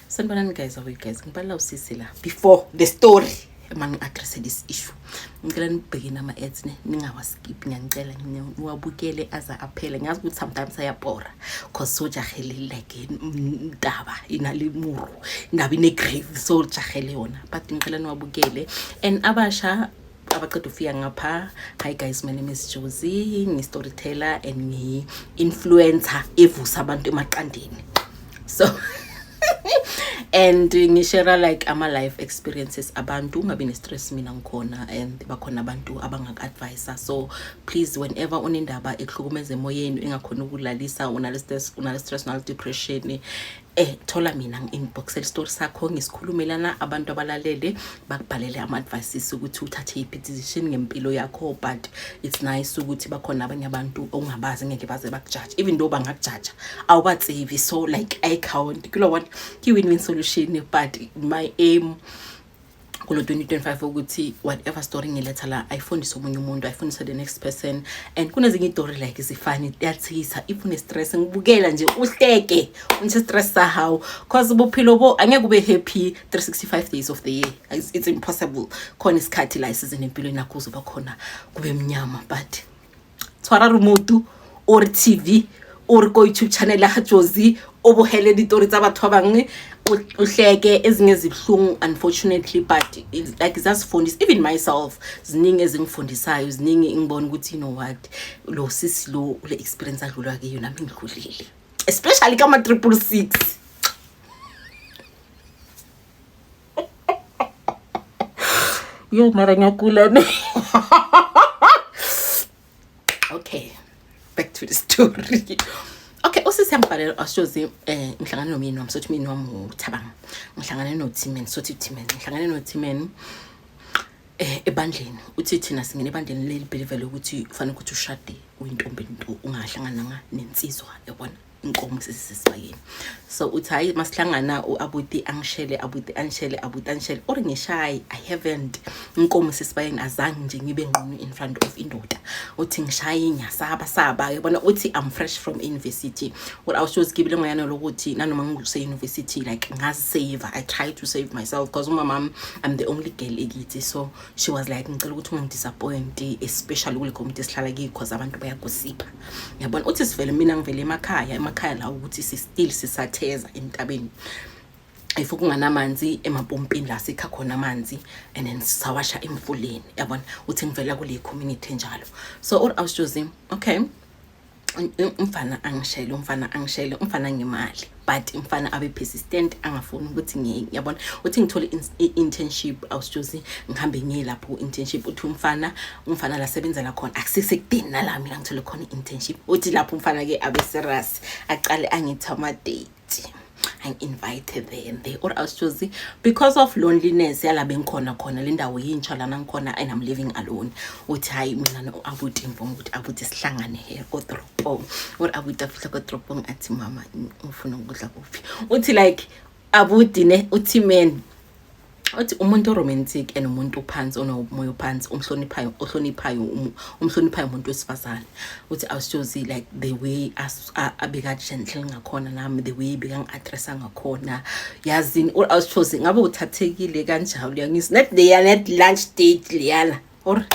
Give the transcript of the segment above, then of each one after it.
Sanibonani guys, how are you guys? Ngibala usisi la before the story manje address this issue. Ngicela nibheke nama ads ningawaskip, ngiyacela niwabukele aza aphele. Ngiyazi ukuthi sometimes ayabhora cause so jahele like indaba inalimuru, indaba inegrave so jahele yona, but ngicela niwabukele. And abasha abaqeda ufika ngapha, hi guys, my name is Josie, ngi storyteller and ngi influencer evusa abantu emaqandeni. So and ngishare like ama life experiences abantu ungabi ne stress mina ngikhona, and bakhona abantu abangaka advisor. So please, whenever unendaba ehlukumeza emoyeni engakhona ukulalisa, una stress una depression, thola mina ngi-inbox story sakho, ngisikhulumelana abantu abalalele bakubhalele ama advices ukuthi uthathe i-decision ngempilo yakho. But it's nice ukuthi bakhona abanye abantu ongabazi ngeke baze bakujudge, even though bangakujudge awubatsivi. So like I count kulo one ki win-win solution. But my aim kulo 2025 ukuthi whatever story ngiletha la ayifundise omunye umuntu, ayifundise the next person. And kunezinye story like izifani yathisa, if une stress ngibukela nje uhleke unse stress how, cause bophilo bo angeke ube happy 365 days of the year. It's impossible. Khona isikhathi la isizini empilo yakho uzoba khona kube mnyama, but twara remote or TV or ko YouTube channel la Josie obohele ditori tsa batho abang uhleke ezinye zibhlungu unfortunately. But it's like zasifundisa even myself, ziningi ezingifundisayo, ziningi ngibona ukuthi you know what lo sisi lo le experience adlula ke yona nami ngidlulile, especially kama 666. Yo mara ngakula ne. Okay, back to the story. Okay, usisi yangibhalela ashoze ngihlangana nomini wami, sothi mina wami uThabang, ngihlangana noTimen, sothi uTimen, ngihlangana noTimen ebandleni. Uthi thina singene ebandleni leli belivele ukuthi kufanele ukuthi ushade uyintombi into ungahlangana nensizwa, yabona inkomo sesisibayeni. So uthi hayi masihlangana uAbuti angishele, Abuti angishele, Abuti angishele or ngishayi, I haven't inkomo sesibayeni azange nje ngibe ngqunu in front of indoda. Uthi ngishayi ngiyasaba yabona. Uthi I'm fresh from university. What I was just giving ngoyana lokuthi nanoma ngise university like ngazi save, I try to save myself because my mom, I'm the only girl ekithi. So she was like ngicela ukuthi ungidisappoint, especially kule community esihlala ki because abantu bayagosipha, yabona. Uthi sivele mina ngivele emakhaya la ukuthi still sisatheza entabeni, if kunganamanzi emapompini la sikha khona amanzi, and then sawasha emfuleni, yabona. Uthi ngivela kule community njalo. So I was choosing okay, umfana angishele, umfana ngemali, but umfana abe persistent, angafuni ukuthi ngeke, yabona. Uthi ngithole internship, I was choosing ngihambe ngiye lapho internship. Uthi umfana la sebenza la khona akusekudeni nala mina ngithole khona internship. Uthi lapho umfana ke abe serious, aqale angithama date, I'm invited there and there. Or I was choosing because of loneliness yala bengikhona khona le ndawo yintsha lana ngikhona and I'm living alone. Uthi hayi mina no Abuti ngibonga ukuthi Abuti sihlangane here ko Dropong, or Abuti afika ko Dropong athi mama ngifuna ukudla kuphi. Uthi like Abuti ne uthi man uthi umuntu romantic and umuntu phansi onomoya phansi, umhloniphayo umuntu wesifazane. Uthi I was just like the way as abeka gentle ngakhona nami, the way beka ngiaddressa ngakhona yazini. Or I was just ngabe uthathekile kanjalo yangisi net there net lunch date liyana, or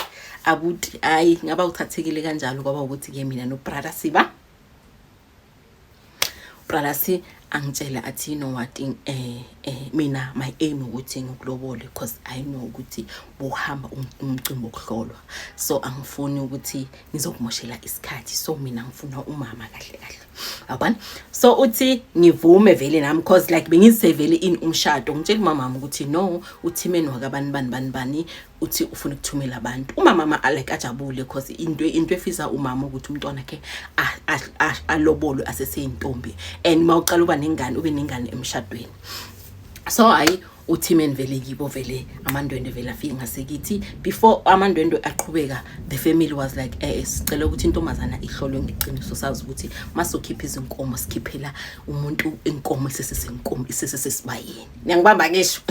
Abuti ayi ngaba uthathekile kanjalo kwaba ukuthi ke mina no brother siba brother si angitshela athi you know what mina my aim ukuthi ngikulobole because I know ukuthi buhamba umcimbi okuhlolwa, so angifuni ukuthi ngizokumoshela isikhathi, so mina ngifuna umama kahle yabona. So uthi ngivume vele nami because like bengizisevele in umshado, ngitshela umama wami ukuthi no, uthi mina wakabani uthi ufuna ukuthumela abantu. Umama like ajabule because into efisa umama ukuthi umntwana wakhe alobolwe aseseyintombi, and mawuqala uba nengane ube nengane emshadweni. So hayi uTimen vele yibo vele amandwendwe vele afika ngasekithi. Before amandwendwe aqhubeka, the family was like sicela ukuthi intombazana ihlolwe ngeqiniso, sazi ukuthi masokhipha izinkomo sikhiphela umuntu inkomo isesesibayeni. Ngiyangibamba ngisho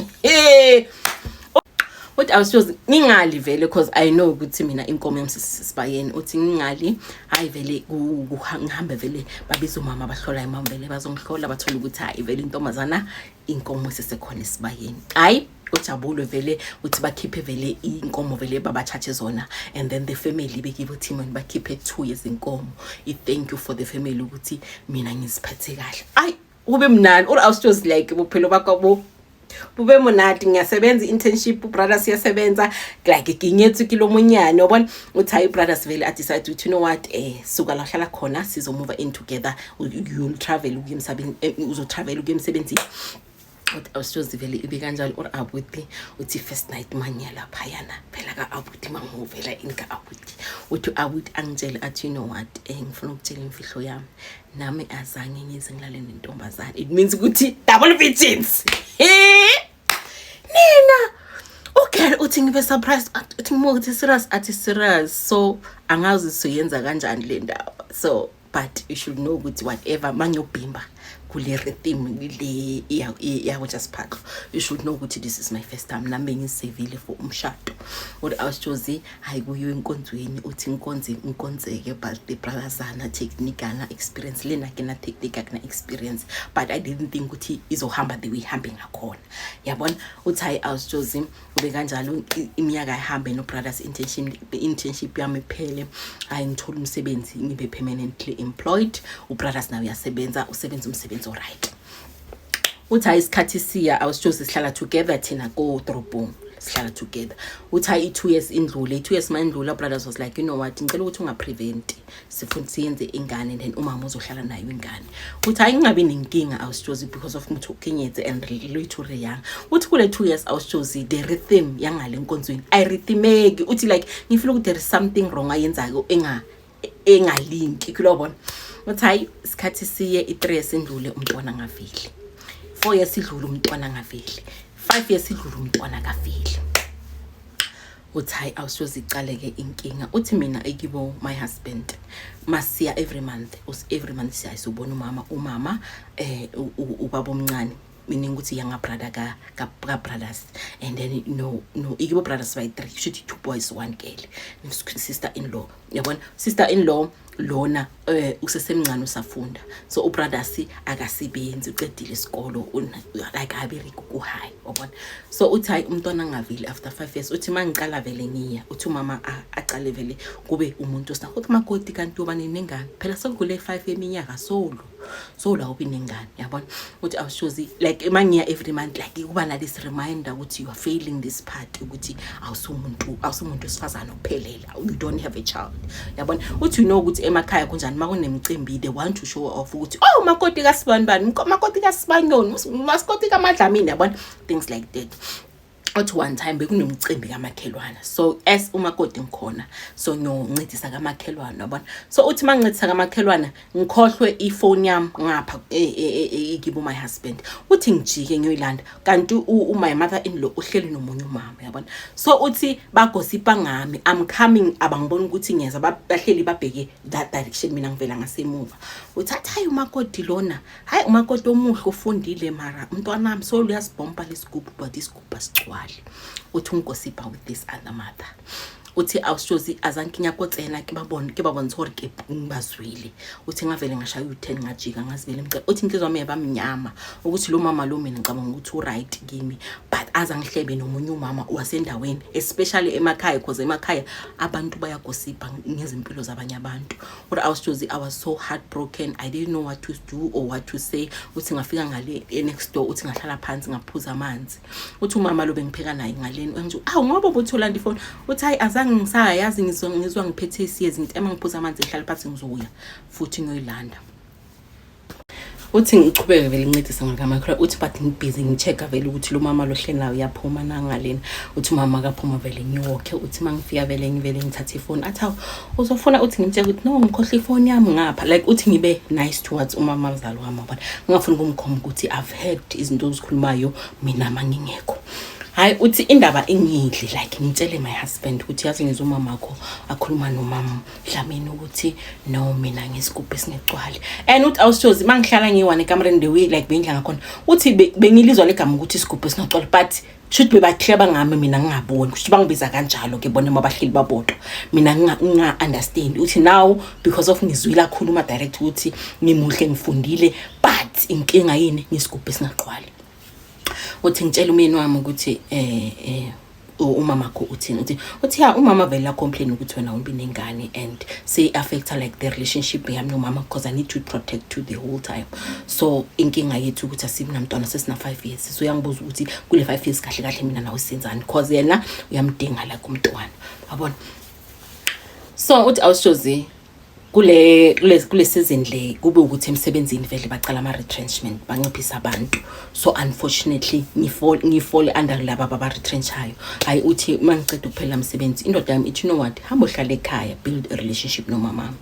uthi awushozi ngingali vele because I know ukuthi mina inkomo yami sisibayeni uthi ngingali hayi vele ngihambe vele babiza umama abahlola imama vele bazongihlola bathola ukuthi hayi vele intombazana inkomo sesekhona isibayeni hayi ujabule vele uthi bakhiphe vele inkomo vele babathathe zona and then the family bekibo Timon bakhiphe 2 years inkomo I thank you for the family ukuthi mina ngiziphathe kahle ay ube mnani or awushozi like bophelo bakho bube monati ngiyasebenza internship brothers siyasebenza like ngingethu kilomonyane yabona uthi hayi brothers vele I decide to you know what suka la hlala khona sizo move in together you'll travel ukuyemsabeni uzo travel ukuyemsebenzi uthi awushozi vele ibe kanjalo or abuthi uthi first night manya lapha yana phela ka abuthi manguvela inka abuthi uthi abuthi angitshela athi you know what ngifuna ukutshela imfihlo yami nami azange ngize ngilale nentombazana it means ukuthi double virgins nina okay uthi ngibe surprised uthi ngokuthi serious athi serious so angazi siyenza kanjani le ndaba so but you should know ukuthi whatever mangiyobhimba kule rhythm le yawo just phaqo you should know ukuthi this is my first time nami ngisevile for umshado or awushozi hayi kuyo inkonzweni uthi inkonzeke but the brothers ana technique ana experience lena kena technique akuna experience but I didn't think ukuthi izohamba the way ihambing ngakhona yabona uthi hayi awushozi ube kanjalo iminyaka ihambe no brothers internship yami iphele hayi ngithola umsebenzi ngibe permanently employed ubrothers nawe uyasebenza usebenza umsebenzi alright uthi hayi isikhathi siya awushozi sihlala together thina go Drobong sihlala together uthi hayi 2 years indlule 2 years mandlula brothers was like you know what ngicela ukuthi ungaprevent sifuna siyenze ingane then umama uzohlala nayo ingane uthi hayi ngingabi nenkinga awushozi because of muthu kenyetse and literally young uthi kule 2 years awushozi the rhythm yangale nkonzweni I rhythmeki uthi like ngifuna ukuthi there is something wrong ayenzayo engalinki kulobona uthi hayi isikhathi siye i3 years indlule umntwana ngavile 4 years idlule umntwana ngavile 5 years idlule umntwana kavile uthi hayi awushozi iqaleke inkinga uthi mina ekibo my husband masiya every month siyayibona umama ubaba omncane meaning ukuthi yanga brother ka brothers and then no ikibo brothers by 3 should 2 boys 1 girl sister in law yabona sister in law lona usesemncane usafunda so ubrothers akasibenzi uqedile isikolo like abiri ku high yabona so uthi hayi umntwana ngavile after 5 years uthi mangiqala vele ngiya uthi mama aqale vele kube umuntu uthi makoti kanti ubani nengane phela sekule 5 eminyaka so la ubinengane yabona uthi awushozi like mangiya every month like kuba na this reminder ukuthi you are failing this part ukuthi awusumuntu osifazana ophelele you don't have a child yabona uthi you know ukuthi emakhaya kunjani makunemicimbi they want to show off ukuthi oh makoti kasibani makoti kasibanyoni maskoti kaMadlamini yabona things like that Othi one time bekunomcimbi kamakhelwana so as umakoti ngikhona so ngiyoncedisa kamakhelwana yabona so uthi mangincedisa kamakhelwana ngikhohlwe iphone yami ngapha ikibo my husband uthi ngijike ngiyoyilanda kanti my mother in law uhleli nomunye umama yabona so uthi bagosipa ngami I'm coming abangibona ukuthi ngiyeza bahleli babheke that direction mina ngivela ngasemuva uthatha hayi umakoti lona hayi umakoti omuhle ufundile mara umntwana nami so uyasibhompa lesigubhu but isigubhu asicwa uthi ngigosipa with this other mother uthi awushozi azankinya kotsena ke babona hore ke ngibazwile uthi ngavele ngashaya u10 ngajika ngazivele uthi inhliziyo yami yabamnyama ukuthi lo mama lo mina ngicabanga ukuthi uright kimi but azangihlebe nomunye umama wasendaweni especially emakhaya because emakhaya abantu bayagosipa ngezimpilo zabanye abantu but awushozi I was so heartbroken I didn't know what to do or what to say uthi ngafika ngale next door uthi ngahlala phansi ngaphuza amanzi uthi umama lo bengipheka naye ngaleni ngithi ngoba ubuthola ndifone uthi hayi ngisayazi ngizwa ngiphethe isiyezi ngithi emangiphuza amanzi ehlala phansi ngizoya futhi ngiyoyilanda uthi ngichubeke vele ngincedisa ngakamakhola uthi but ngibusy ngichecka vele ukuthi lo mama lo hleli nayo yaphuma nangalena uthi mama kaphuma vele ngiwokhe uthi mangifika vele ngithatha ifoni athawu uzofuna uthi ngimtshela ukuthi no ngikhohle ifoni yami ngapha like uthi ngibe nice towards umama mzalo wami bona ngafuni ukumkhomba ukuthi I've heard izinto ozikhulumayo mina mangingekho hayi uthi indaba engidli like ngitshele my husband ukuthi yazi ngizwe umamakho akhuluma nomama Dlamini ukuthi no mina ngisigubhe singecwali and uthi awushozi mangihlala ngiwane ekamereni the way like bengidla ngakhona uthi bengilizwa legama ukuthi isigubhe singecwali but should bebahleba ngami mina ngingaboni kusho bangibiza kanjalo ke bona mabahleli babodwa mina nginga understand uthi now because of ngizwila khuluma direct ukuthi ngimuhle ngifundile but inkinga yini ngisigubhe singaqwali uthi ngitshela umyeni wami ukuthi umamakho uthini uthi ya umama vele la complain ukuthi wena ubi nengane and say affect like the relationship yami nomama because I need to protect you the whole time so inkinga yethu ukuthi asibi namntwana sesina 5 years so uyangibuza ukuthi kule 5 years kahle kahle mina nawe senzani because yena uyamdinga la kumntwana yabona so uthi awushozi kule season le kube ukuthi emsebenzini vele bacala ama retrenchment banciphisa abantu so unfortunately ngifall under laba baba retrenchayo hayi uthi mangiceda ukuphela umsebenzi indoda yami ithi you know what hamba uhlale ekhaya build a relationship no mama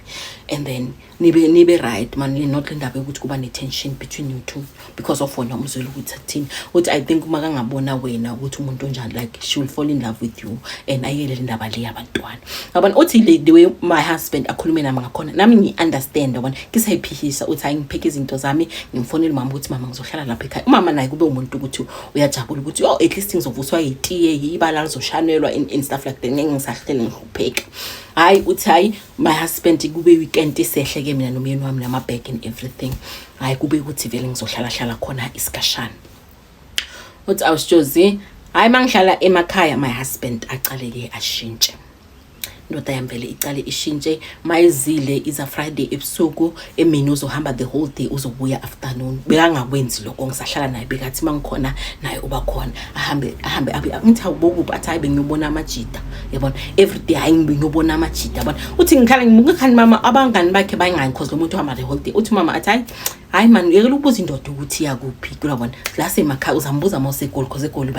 and then nibe right man not indaba ukuthi kuba ne tension between you two because of wona umzwelo ukuthi athini uthi I think uma kangabona wena ukuthi umuntu onjani like she will fall in love with you and ayele indaba le yabantwana yabona uthi the way my husband akhulume nami ngakhona nami ngi-understand yabona ngisayiphihisa uthi hayi ngipheke izinto zami ngimfonele mama ukuthi mama ngizohlala lapha ekhaya umama naye kube umuntu ukuthi uyajabula ukuthi oh at least ngizovuswa yitiye yibala lizoshanelwa in stuff like that ngeke ngisahlele ngihlupheke hayi uthi hayi my husband kube weekend isehle ke mina nomyeni wami nama bag and everything hayi kube ukuthi vele ngizohlala khona isikashana uthi awushozi hayi mangihlala emakhaya my husband aqaleke ashintshe ndoda yamvele icale ishintshe mayizile iza Friday ebusuku emini uzohamba the whole day uzobuya afternoon bekangakwenzi lokho ngisahlala naye bekathi mangikhona naye uba khona ahambe ngithi awubokuba athi hayi bengiyobona amajida yabona every day hayi ngiyobona amajida yabona uthi ngikhala ngimukhani mama abangani bakhe bayingani because lo muntu uhamba the whole day uthi mama athi hayi man yekela ukubuza indoda ukuthi yakuphi kulabona la semakhaya uzambuza mawuseGoli because eGoli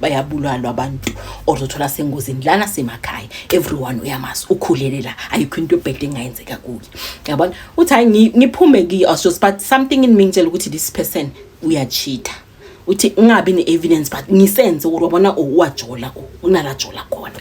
bayabulwa abantu ozothola sengozini lana semakhaya everyone uyamazi ukhulele la ayikho into ebhede engayenzeka kuye yabona uthi hayi ngiphume ki just but something in me ngitshela ukuthi this person uyacheat uthi ungabi ne evidence but ngisenze ukubona uwajola unala jola khona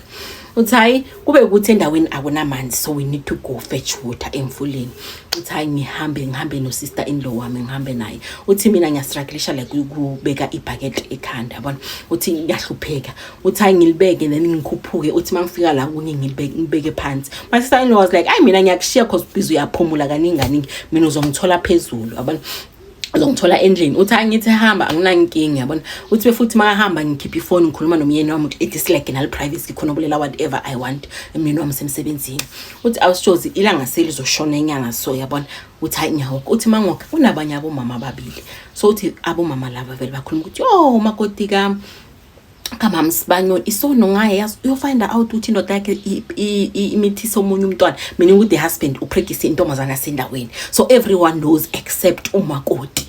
uthi hayi kube ukuthi endaweni akunamanzi so we need to go fetch water emfuleni uthi hayi ngihambe no sister in law wami ngihambe naye uthi mina ngiyastruggleisha like ukubeka ibucket ekhanda yabona uthi ngiyahlupheka uthi hayi ngilibeke then ngikhuphuke uthi mangifika la kunye ngibeke phansi my sister in law was like mina ngiyakushiya because busy uyaphumula kaningi mina uzongithola phezulu yabona uzongithola endlini uthi angithi hamba anginankingi yabona uthi befuthi makahamba ngikhipha ifoni ngikhuluma nomyeni wami ukuthi it is like nal privacy khona obulela whatever I want emini wami semsebenzini uthi awushozi ilanga selizoshona enyanga so yabona uthi hayi nyawo uthi mangoka kunabanye abomama ababili so uthi abomama laba vele bakhuluma ukuthi yo makoti kamama Sibanyoni isono ngaye yazi uyofind out ukuthi indoda yakhe imithisa omunye umntwana meaning with the husband upractice intombazana sendaweni so everyone knows except umakoti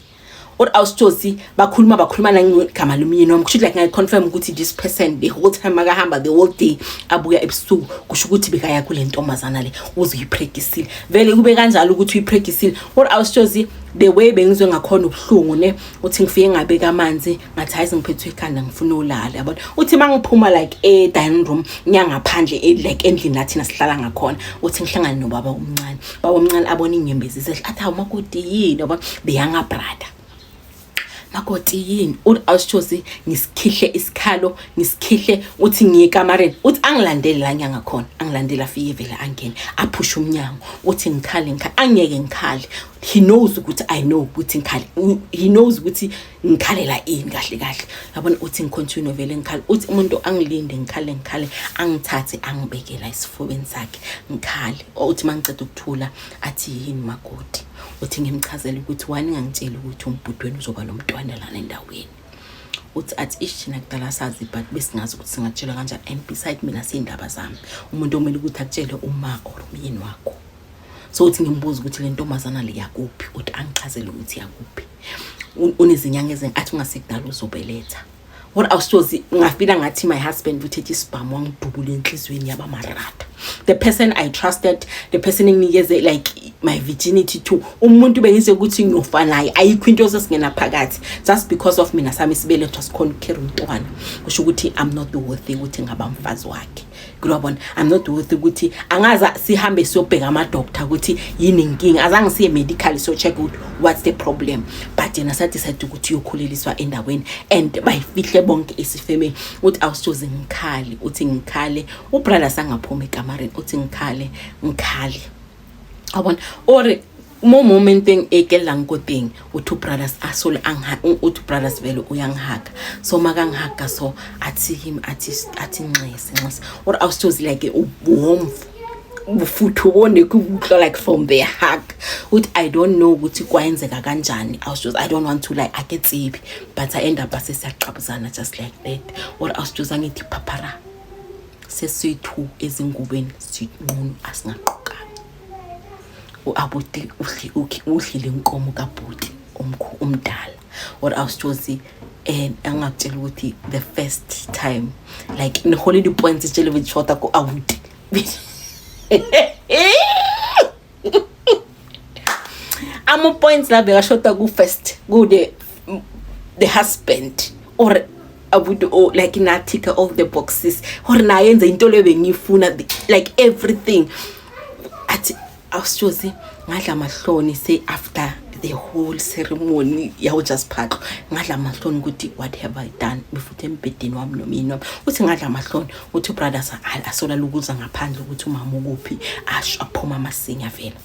or awushozi bakhuluma ngegama lomyeni wami kusho like ngiconfirm ukuthi this person the whole time akahamba the whole day abuya ebusuku kusho ukuthi bekaya kule ntombazana le uzoyipractice vele kube kanjalo ukuthi uyipractice or awushozi the way bengizwe ngakhona ubuhlungu ne uthi ngifike ngabeka amanzi ngathi hayi singiphethwe ekhanda ngifuna ulala yabona uthi mangiphuma like dining room nyangaphandle like endlini nathi nasihlala ngakhona uthi ngihlangana nobaba omncane baba omncane abona inyembezi sehle athi awumakoti yini yabona the younger brother makoti yini awushozi ngisikhihle isikhalo ngisikhihle uthi ngiyekamareni uthi angilandele la nyanga khona angilandela afike vele angene aphusha umnyango uthi ngikhale angeke ngikhale he knows ukuthi I know ukuthi ngikhale he knows ukuthi ngikhalela ini kahle yabona uthi ngicontinue vele ngikhale uthi umuntu angilinde ngikhale angithathe angibekela isifubeni sakhe ngikhale uthi mangiceda ukuthula athi yini makoti uthi ngimchazela ukuthi wani ngangitshela ukuthi umbhudweni uzoba nomntwana lana endaweni uthi athi ishina kudala sazi but besingazi ukuthi singatshela kanjani and beside mina sindaba zami umuntu omele ukuthi akutshele uma or umyeni wakho so uthi ngimbuza ukuthi le ntombazana le yakuphi uthi angichazele ukuthi yakuphi unezinyanga athi ungasekudala uzobeletha what I was told ngafila ngathi my husband uthethe isibhamu wangidubula enhlizweni yaba marata. The person I trusted, the person enginikeze like my virginity to umuntu bengize ukuthi ngiyofanayo ayikho into sesingena phakathi just because of mina sami sibeletho sikhona ukukhere umntwana kusho ukuthi I'm not worthy ukuthi ngaba mfazi wakhe. Kulobona I'm not worthy ukuthi angaza sihambe siyobheka ama doctor ukuthi yini inkinga azange siye medical so check out what's the problem, but yena sathi sathi ukuthi uyokhuleliswa endaweni and bayifihle bonke isifeme uthi awusoze ngikhali uthi ngikhale ubrother sangaphuma ekamareni uthi ngikhale abona or mo moment thing ekela ngkoding uthi brothers asol angha uthi brothers vele uyangihaga so makangihaga so athi him athi nxese or I was just like warmth bufuthu wone kuhlo like from their hug which I don't know ukuthi kwayenzeka kanjani. I don't want to like aketsibi but I end up asesiyaqabuzana just like that or I was just angithi papara sesithu ezingubeni sinqunu asingaqoka uabuti uhlile inkomo kaBhuti umdala or I was just angakutshela ukuthi the first time like in holiday points itshele with shota ko abuti amo points la beka shota ku first go the husband or abuti or like in article of the boxes or na yenza into le bengifuna like everything at I was choosing ngadla mahloni say after the whole ceremony yawo just phaqo ngadla mahloni ukuthi what have I done befuthe embedeni wami nomina uthi ngadla mahloni uthi brothers asola lukuza ngaphandle ukuthi umama ukuphi asho aphuma amasinya vela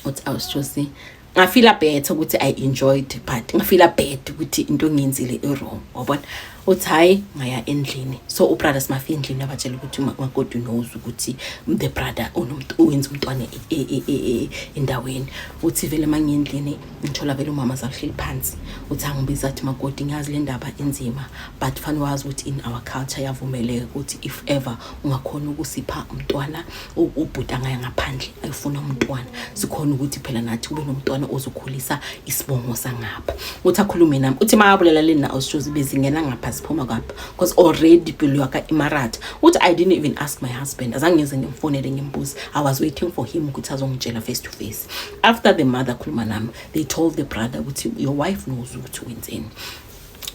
uthi I was choosing ngafila better ukuthi I enjoyed but ngafila bad ukuthi into ngiyenzile wrong wabona uthi hayi ngaya endlini so ubrothers mafi endlini abatshela ukuthi umakoti knows ukuthi the brother unomuntu uwenza umntwana endaweni uthi vele mangiyendlini ngithola vele umama zahleli phansi uthi angibiza athi makoti ngiyazi le ndaba enzima but fani wazi ukuthi in our culture yavumeleka ukuthi if ever ungakhona ukusipha umntwana ubhuta ngaya ngaphandle ayifuna umntwana sikhona ukuthi phela nathi ube nomntwana ozokhulisa isibongo sangapha uthi akhulume nami uthi mayabulela lena awushozi bezingena ngapha siphuma ngapha because already bilo yaka imarata uthi I didn't even ask my husband azange ngize ngimfonele ngimbuza I was waiting for him ukuthi azongitshela face to face. After the mother khuluma nami they told the brother ukuthi your wife knows ukuthi wenzeni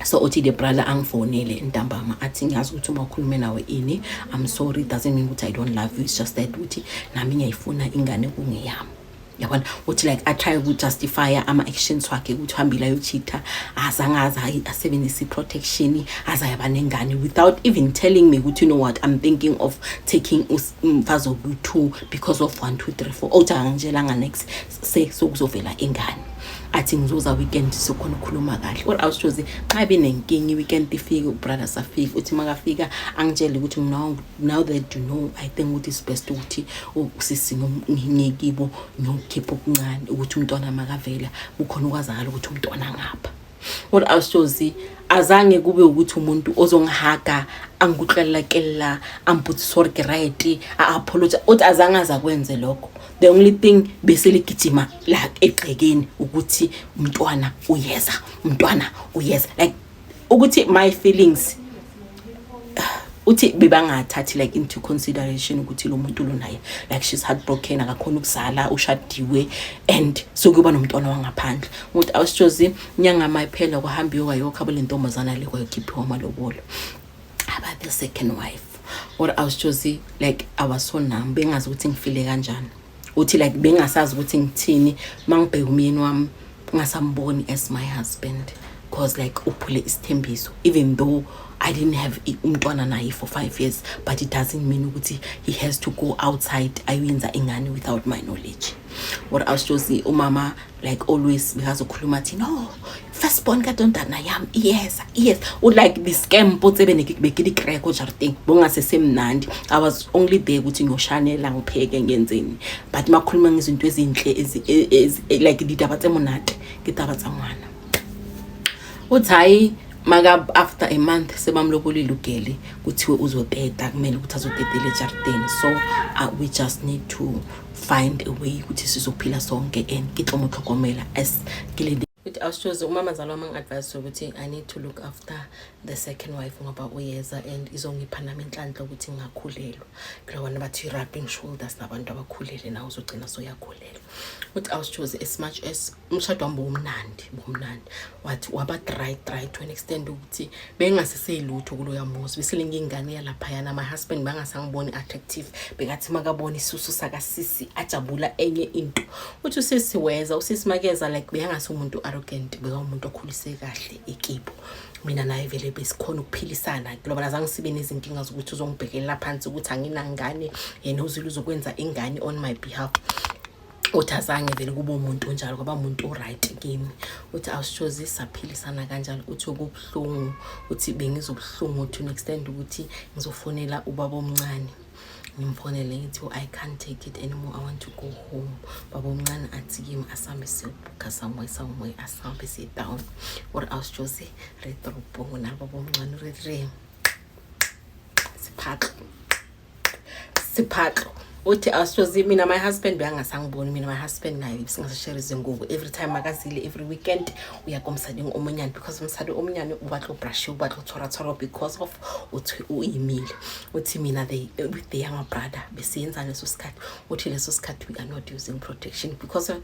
so uthi the brother angifonele intambama athi ngiyazi ukuthi uma ukhulume nawe ini I'm sorry doesn't mean ukuthi I don't love you it's just that ukuthi nami ngiyayifuna ingane kungeyami yabona uthi like I try to justify ama actions wakhe ukuthi uhambile ayochitha azangaza asebenzisa protection azayaba nengane without even telling me ukuthi you know what I'm thinking of taking umfazi oku2 because of 1 2 3 4 uthi angitshela nga next say sokuzovela ingane athi ngizoza weekend sokhona ukukhuluma kahle or awushozi xa benenkingi weekend ifike ubrothers afike uthi makafika angitshela ukuthi now that you know I think ukuthi is best ukuthi usisi ngikibo ngiyokhipha okuncane ukuthi umntwana makavela ukhona ukwazakala ukuthi umntwana ngapha or awushozi azange kube ukuthi umuntu ozongihaga angikuhlalakela ambuthi sorry right apologize uthi azange azakwenze lokho. The only thing bese ligijima la egqekeni ukuthi umntwana uyeza like ukuthi my feelings uthi bebangathathi like into consideration ukuthi lo muntu lo naye like she's heartbroken akakhona ukuzala ushadiwe and so kuba nomntwana wangaphandle ukuthi awushozi nyanga mayiphela kuhambe yokayokha bale ntombazana le kwayokhiphiwa amalobolo about the second wife or awushozi like I was so numb bengazi ukuthi ngifile kanjani uthi like bengasazi ukuthi ngithini mangibheka umyeni wami ngasamboni as my husband cause like uphule isithembiso even though I didn't have umntwana naye for 5 years but it doesn't mean ukuthi he has to go outside ayenza ingane without my knowledge. What I was just umama like always because ukhuluma athi no firstborn kaDontana yami yes would like this scam potse benekibekile ikreko jarting bongase semnandi I was only there ukuthi ngiyoshanela ngipheke ngenzeni but makhuluma ngezinto ezinhle like didaba tsemonate ngidaba tsangwana uthi maga after a month sebamlobolile ugele kuthiwe uzoteta kumele ukuthi azotetela ejardini so we just need to find a way ukuthi sizophila sonke and kitlomo tlhokomela as kile It awushoze umama zalo mangadvise ukuthi I need to look after the second wife ngoba uyeza and izongipha nami inhlanhla ukuthi ngingakhulelwa kulona bathi rubbing shoulders nabantu abakhulele nawe uzogcina soyakhulelwa. Uthi awushoze as much as umshado wami bomnandi wathi waba dry to an extent ukuthi bengaseselutho kuloya muzi besilinga ingane yalapha yana my husband bangasangiboni attractive bekathi makabona isusu sakasisi ajabula enye into uthi usisiweza usisimakeza like bengase umuntu arrogant beka umuntu okhulise kahle ekibo mina naye vele besikhona ukuphilisana ngoba nazange sibe nezinkinga zokuthi uzongibhekela phansi ukuthi anginangane yena uzile uzokwenza ingane on my behalf. Uthazange vele kuba umuntu njalo kwaba umuntu oright kimi uthi awushoze saphilisana kanjalo uthi okubuhlungu uthi bengizobuhlungu to an extent ukuthi ngizofonela ubaba omncane ngimfonele ngithi I can't take it anymore, I want to go home. Baba omncane athi kimi asambe siyobuka somewhere asambe sit down or awushoze retrobongo na baba omncane re siphatlo uthi awushoze mina my husband beyangasangiboni mina my husband naye singasashare izingubo every time makazile every weekend uyakomsading omnyane because umsado omnyane ubatlo brush ubatlo thora because of uthi uyimile uthi mina with the younger brother besiyenza leso sikhathi uthi leso sikhathi we are not using protection because of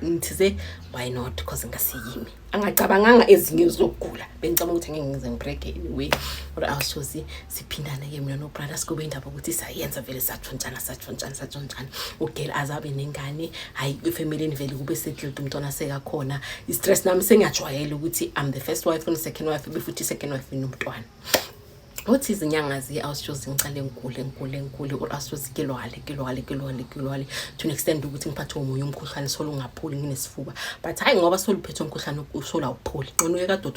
ngithize why not because ngasiyimi angacabanganga ezinye zokugula bengicabanga ukuthi ngeke ngize ngibreak anyway or awushoze siphindane ke mina no brother sikube indaba ukuthi sayenza vele sathontshana ugela azabe nengane hayi ifamily vele kube settled umntwana sekakhona istress nami sengiyajwayela ukuthi I'm the first wife and second wife befuthi second wife nomntwana uthi izinyanga awushoze ngicale ngikule or awushoze kelwale to an extent ukuthi ngiphathe umoya umkhuhlane solo ungaphuli nginesifuba but hayi ngoba solo uphethe umkhuhlane usola upholi ngcono ekade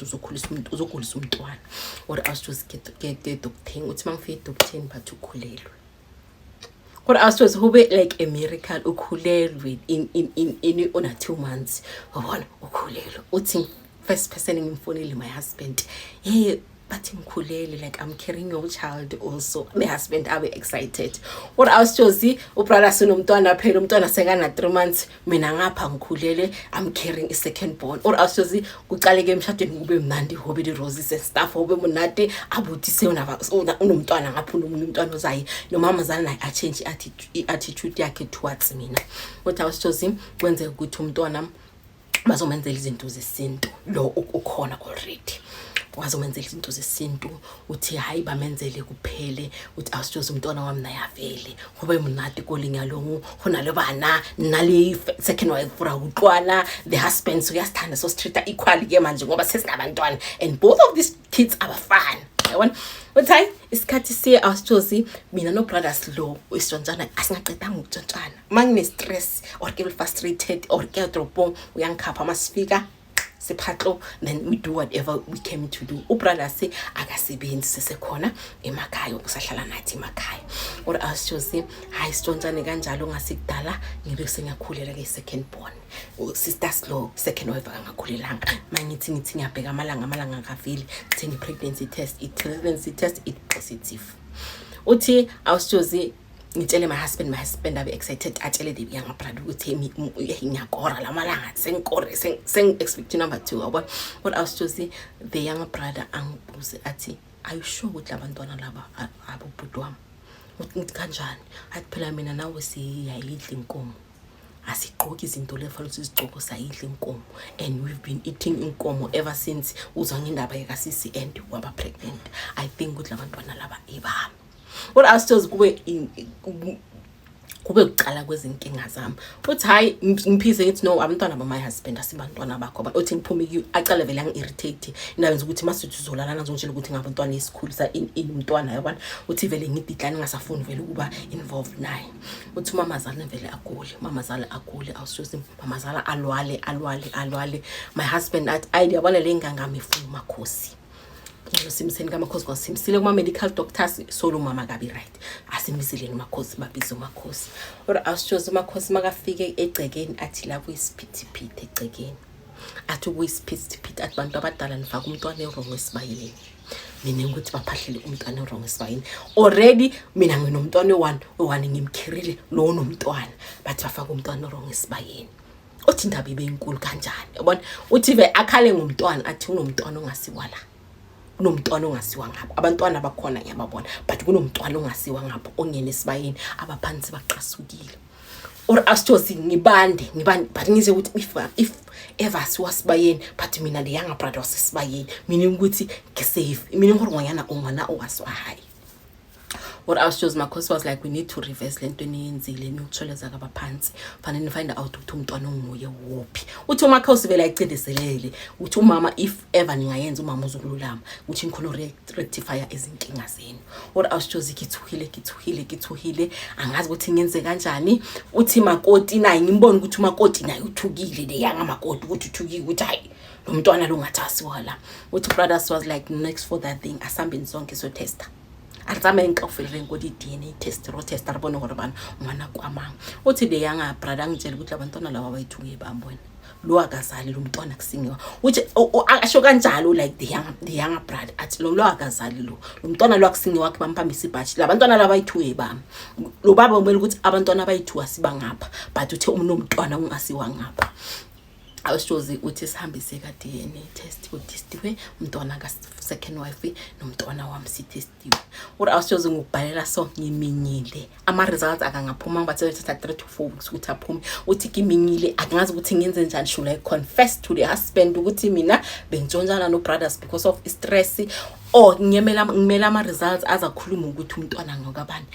uzogulisa umntwana or awushoze get doctor uthi mangifike doctor but ukhulelwe. Kodwa awushoze hube like a miracle ukhulelwe in on 2 months wabona ukhulelwe uthi first person ngimfonile my husband hey but ngikhulele like I'm carrying your child also my husband abe excited what awushoze ubrother sinomntwana phela umntwana sekana 3 months mina ngapha ngikhulele I'm carrying a second born or awushoze kuqaleke emshadweni kube mnandi hobe the roses and stuff hobe munati abuthi unomntwana ngapha umntwana ozayi nomama zana naye a change attitude yakhe towards mina what awushoze kwenze ukuthi umntwana bazomenzela izinto zesintu lo ukhona already wazomenzela izinto zesintu uthi hayi bamenzele kuphele uthi awushoze umntwana wami naye avele ngoba munati kolinga lo hona le bana nale second wife fura uqwana the husband so yasithanda so street equally ke manje ngoba sesinabantwana and both of these kids abafana yabona uthi hayi isikhathi siye awushoze mina no brothers lo isitshontsana asingaqedanga ukutshontsana mangine stress or ke frustrated or ke dropo uyangikhapha masifika sephatlo then we do whatever we came to do ubrother se akasebenzi sesekhona emakhaya ukusahlala nathi emakhaya or awushoze hayi sitshontsane kanjalo ngasikudala ngibe sengiyakhulela ke second born sister slow second wife angakhulelanga mangithi ngiyabheka amalanga ngavile thengi pregnancy test it positive uthi awushoze ngitshele my husband abe excited atshele the younger brother ukuthi ngiyakora lamalanga seng expect number 2 yabo what awushoze the younger brother angibuze athi are you sure ukuthi abantwana laba abobhuti wami uthi kanjani athi phela mina nawe siyayidla inkomo asigqoki izinto lefanele sizigqoko sayidla inkomo and we've been eating inkomo ever since uzwa indaba yakasisi and waba pregnant I think ukuthi abantwana laba ibami what awushoze kube uqala kwezinkinga zami uthi hayi ngiphize ngithi no abantwana ba my husband asibantwana bakho uthi ngiphumile aqale vele angirritate indaba ukuthi masithi uzolalana ngizotshela ukuthi ngabantwana esikhulisa umntwana yabona uthi vele ngididlana ngasafuni vele ukuba involved naye uthi mama zala vele agule awushoze mama zala alwale my husband athi ayiyabona le ngangami ifuna makhosi simseni kamakhosi kwasimsile kuma medical doctors solo mama kabi right asimsile nomakhosi babiza umakhosi or awushoze umakhosi makafike egcekeni athi lapho isiphithiphithi egcekeni athi kuyisiphithiphithi athi bantu abadala nifaka umntwana erongo esibayeni mina ukuthi baphahlele umntwana erongo esibayeni already mina nginomntwana one ngimkhirile lo nomntwana bathi bafaka umntwana erongo esibayeni uthi indaba ibe inkulu kanjani yabona uthi ve akhale ngomntwana athi unomntwana ongasiwa la kunomntwana ongasiwa ngapha abantwana bakhona ngiyababona but kunomntwana ongasiwa ngapha ongene esibayeni abaphansi baqasukile or asithosi ngibande but ngize ukuthi if ever siwasibayeni but mina le younger brother wasesibayeni mina ukuthi ngisafe mina ngorongwana ongwana owaswa high. What I was just my course was like we need to reverse lento eniyenzile niyotholeza kabaphansi fanele ni find out ukuthi umntwana onguye wophi uthi uma khawusi vela icindezelele uthi umama if ever ningayenza umama uzokululama uthi ngikhona rectifier izinkinga zenu. What I was just kithuhile angazi ukuthi ngenze kanjani uthi makoti naye ngimbona ukuthi umakoti naye uthukile le yanga makoti ukuthi uthukile ukuthi hayi lo mntwana lo ngathasiwa la uthi brothers was like next for that thing asambe sonke so tester azama inkafele ngodi DNA test ro test aribona gore bana ngwana kwamanga uthi le yanga brother ngitshela ukuthi abantwana laba bayithuke bambona lo akazali lo mntwana kusingiwa uthi asho kanjalo like the younger brother athi lo akazali lo mntwana lo akusingiwa wakhe bampambisa ibhathi labantwana laba bayithuke bami lo baba umele ukuthi abantwana bayithuka siba ngapha but uthe umntwana ungasiwa ngapha awushozi uthi sihambise ka DNA test utestiwe umntwana ka second wife nomntwana wami sitestiwe uri awushozi ngubhalela so ngiminyile ama results akangaphuma ngibathe 3 to 4 weeks ukuthi aphume uthi kiminyile akungazi ukuthi ngenze njani should I confess to the husband ukuthi mina bengitshonjana no brothers because of stress or ngimela ama results azakhuluma ukuthi umntwana ngokabani